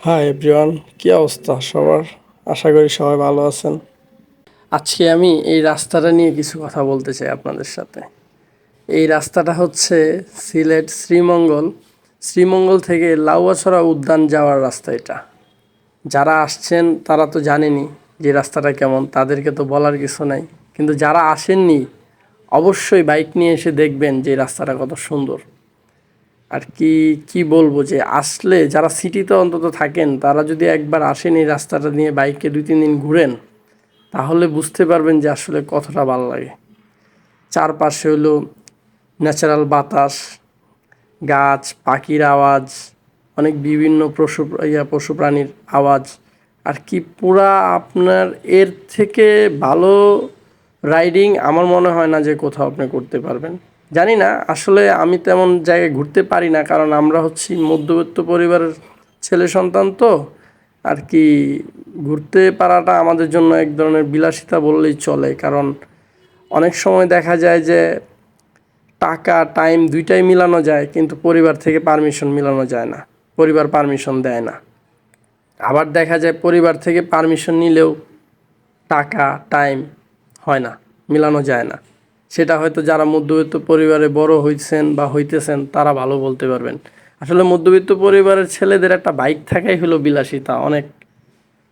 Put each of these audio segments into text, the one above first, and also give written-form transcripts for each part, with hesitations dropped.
Hi everyone, কী অবস্থা সবার? আশা করি সবাই ভালো আছেন। আজকে আমি এই রাস্তাটা নিয়ে কিছু কথা বলতে চাই আপনাদের সাথে। এই রাস্তাটা হচ্ছে সিলেট শ্রীমঙ্গল থেকে লাউয়াছড়া উদ্যান যাওয়ার রাস্তা এটা। যারা আসছেন তারা তো জানেনই যে রাস্তাটা কেমন, তাদেরকে তো বলার কিছু নাই। কিন্তু যারা আসেননি অবশ্যই বাইক নিয়ে এসে দেখবেন যে রাস্তাটা কত সুন্দর। আর কি বলবো, যে আসলে যারা সিটিতে অন্তত থাকেন তারা যদি একবার আসেন এই রাস্তাটা নিয়ে বাইকে 2-3 দিন ঘুরেন, তাহলে বুঝতে পারবেন যে আসলে কতটা ভালো লাগে। চারপাশে হলো ন্যাচারাল বাতাস, গাছ, পাখির আওয়াজ, অনেক বিভিন্ন পশু প্রাণীর আওয়াজ। আর কি পুরা আপনার এর থেকে ভালো রাইডিং আমার মনে হয় না যে কোথাও আপনি করতে পারবেন। জানি না, আসলে আমি তেমন জায়গায় ঘুরতে পারি না, কারণ আমরা হচ্ছি মধ্যবিত্ত পরিবারের ছেলে সন্তান, তো আর কি ঘুরতে পারাটা আমাদের জন্য এক ধরনের বিলাসিতা বললেই চলে। কারণ অনেক সময় দেখা যায় যে টাকা টাইম দুইটাই মিলানো যায়, কিন্তু পরিবার থেকে পারমিশন মিলানো যায় না, পরিবার পারমিশন দেয় না। আবার দেখা যায় পরিবার থেকে পারমিশন নিলেও টাকা টাইম হয় না, মিলানো যায় না। সেটা হয়তো যারা মধ্যবিত্ত পরিবারে বড় হয়েছেন বা হইতেছেন তারা ভালো বলতে পারবেন। আসলে মধ্যবিত্ত পরিবারের ছেলেদের একটা বাইক থাকাই হলো বিলাসিতা, অনেক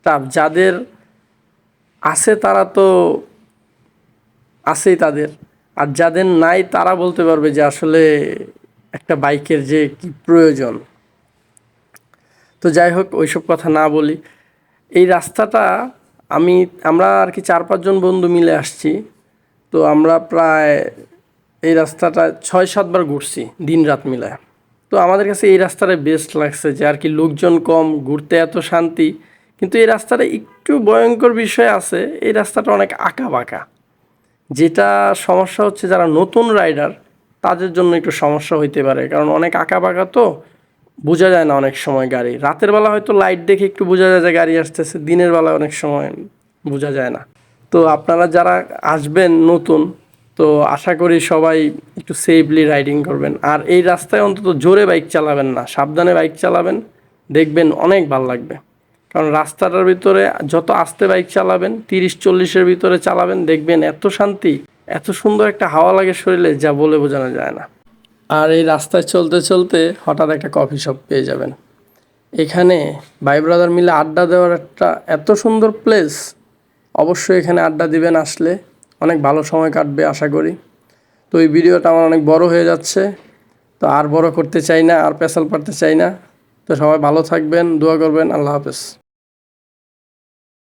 টাফ। যাদের আছে তারা তো আছেই তাদের, আর যাদের নাই তারা বলতে পারবে যে আসলে একটা বাইকের যে কি প্রয়োজন। তো যাই হোক, ওইসব কথা না বলি। এই রাস্তাটা আমরা আর কি 4-5 জন বন্ধু মিলে আসছি। তো আমরা প্রায় এই রাস্তাটা 6-7 বার ঘুরছি দিন রাত মিলায়। তো আমাদের কাছে এই রাস্তাটা বেস্ট লাগছে, যে আর কি লোকজন কম, ঘুরতে এত শান্তি। কিন্তু এই রাস্তাটা একটু ভয়ঙ্কর বিষয় আছে, এই রাস্তাটা অনেক আঁকা বাঁকা। যেটা সমস্যা হচ্ছে, যারা নতুন রাইডার তাদের জন্য একটু সমস্যা হইতে পারে, কারণ অনেক আঁকা বাঁকা, তো বোঝা যায় না অনেক সময় গাড়ি। রাতের বেলা হয়তো লাইট দেখে একটু বোঝা যায় যে গাড়ি আসতেছে, দিনের বেলা অনেক সময় বোঝা যায় না। তো আপনারা যারা আসবেন নতুন, তো আশা করি সবাই একটু সেফলি রাইডিং করবেন। আর এই রাস্তায় অন্তত জোরে বাইক চালাবেন না, সাবধানে বাইক চালাবেন, দেখবেন অনেক ভালো লাগবে। কারণ রাস্তাটার ভিতরে যত আস্তে বাইক চালাবেন, 30-40-এর ভিতরে চালাবেন, দেখবেন এত শান্তি, এত সুন্দর একটা হাওয়া লাগে শরীরে, যা বলে বোঝানো যায় না। আর এই রাস্তায় চলতে চলতে হঠাৎ একটা কফি শপ পেয়ে যাবেন। এখানে ভাই ব্রাদার মিলে আড্ডা দেওয়ার একটা এত সুন্দর প্লেস। অবশ্যই এখানে আড্ডা দিবেন, আসলে অনেক ভালো সময় কাটবে আশা করি। তো এই ভিডিওটা আমার অনেক বড় হয়ে যাচ্ছে, তো আর বড় করতে চাই না, আর পেছাল পাড়তে চাই না। তো সবাই ভালো থাকবেন, দোয়া করবেন। আল্লাহ হাফেজ।